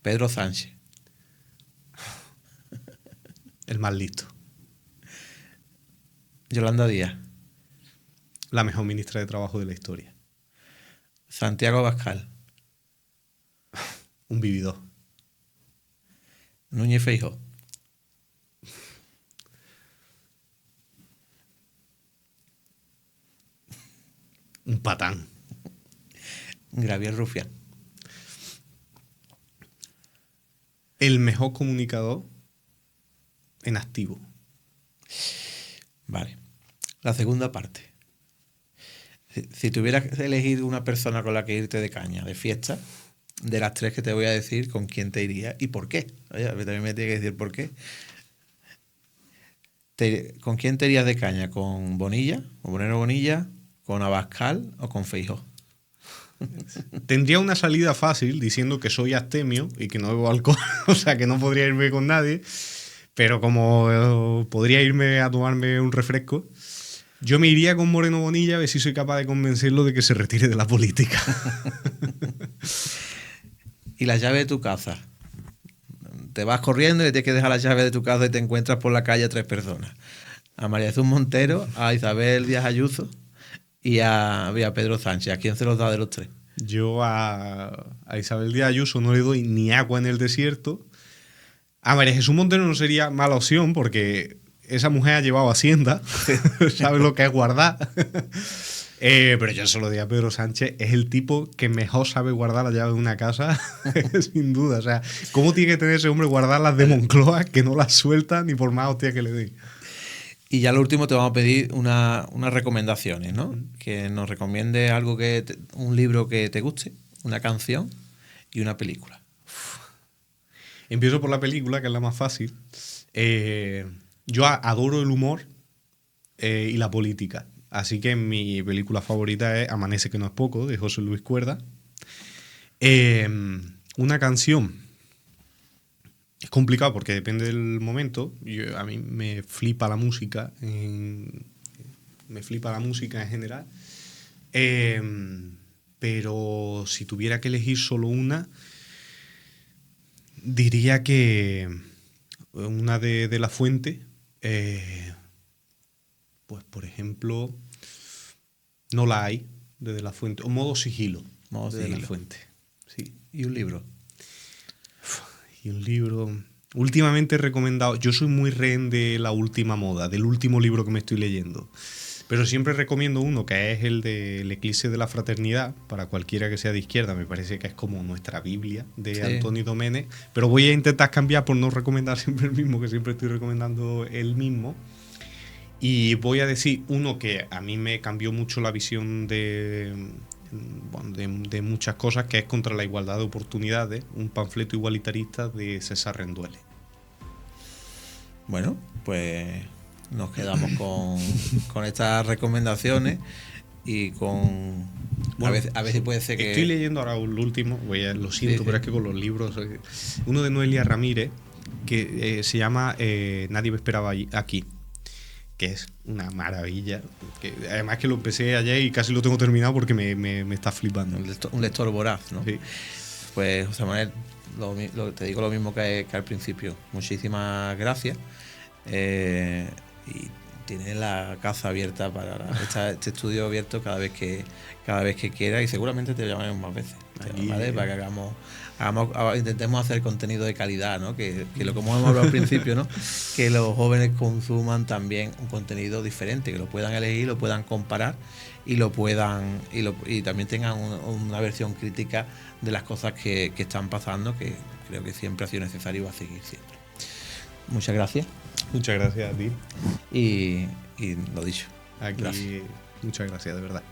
Pedro Sánchez. El más listo. Yolanda Díaz. La mejor ministra de Trabajo de la historia. Santiago Abascal. Un vividor. Núñez Feijóo. Un patán. Gabriel Rufián. El mejor comunicador en activo. Vale. La segunda parte. Si tuvieras que elegir una persona con la que irte de caña, de fiesta, de las tres que te voy a decir, ¿con quién te irías y por qué? Oye, también me tiene que decir por qué. ¿Con quién te irías de caña? ¿Con Bonilla? ¿Con Moreno Bonilla? ¿Con Abascal o con Feijóo? Tendría una salida fácil diciendo que soy abstemio y que no bebo alcohol, o sea que no podría irme con nadie, pero como podría irme a tomarme un refresco, yo me iría con Moreno Bonilla a ver si soy capaz de convencerlo de que se retire de la política. ¿Y la llave de tu casa? Te vas corriendo y tienes que dejar la llave de tu casa y te encuentras por la calle a tres personas. A María Jesús Montero, a Isabel Díaz Ayuso y a Pedro Sánchez. ¿A quién se los da de los tres? Yo a Isabel Díaz Ayuso no le doy ni agua en el desierto. A María Jesús Montero no sería mala opción porque esa mujer ha llevado Hacienda, sabe lo que es guardar. Pero yo se lo diría a Pedro Sánchez, es el tipo que mejor sabe guardar la llave de una casa, sin duda. O sea, ¿cómo tiene que tener ese hombre guardar las de Moncloa que no las suelta ni por más hostia que le dé? Y ya lo último te vamos a pedir unas recomendaciones, ¿no? Que nos recomiende algo un libro que te guste, una canción y una película. Empiezo por la película, que es la más fácil. Yo adoro el humor y la política. Así que mi película favorita es Amanece que no es poco, de José Luis Cuerda. Una canción. Es complicado porque depende del momento. A mí me flipa la música. Me flipa la música en general. Pero si tuviera que elegir solo una, diría que una de La Fuente. Pues, por ejemplo, No la hay, de La Fuente. O Modo Sigilo, de La Fuente. Sí. ¿Y un libro? Y un libro. Últimamente he recomendado. Yo soy muy rehén de la última moda, del último libro que me estoy leyendo. Pero siempre recomiendo uno que es el de El Eclipse de la Fraternidad, para cualquiera que sea de izquierda. Me parece que es como nuestra Biblia de Antonio Domènech. Pero voy a intentar cambiar por no recomendar siempre el mismo, que siempre estoy recomendando el mismo. Y voy a decir uno que a mí me cambió mucho la visión de muchas cosas, que es Contra la igualdad de oportunidades, un panfleto igualitarista de César Rendueles. Bueno, pues nos quedamos con estas recomendaciones y con... Bueno, a ver si puede ser que... Estoy leyendo ahora el último, lo siento, pero es que con los libros... Uno de Noelia Ramírez, que se llama Nadie me esperaba aquí, que es una maravilla. Que además que lo empecé ayer y casi lo tengo terminado porque me está flipando. Un lector voraz, ¿no? Sí. Pues, José Manuel, te digo lo mismo que al principio. Muchísimas gracias. Y tienes la casa abierta para este estudio abierto cada vez que quieras, y seguramente te llamaremos más veces. ¿Vale? Para que intentemos hacer contenido de calidad, ¿no? Que lo como hemos hablado al principio, ¿no? Que los jóvenes consuman también un contenido diferente, que lo puedan elegir, lo puedan comparar y también tengan una versión crítica de las cosas que están pasando, que creo que siempre ha sido necesario y va a seguir siempre. Muchas gracias. Muchas gracias a ti. Y lo dicho. Aquí, gracias. Muchas gracias, de verdad.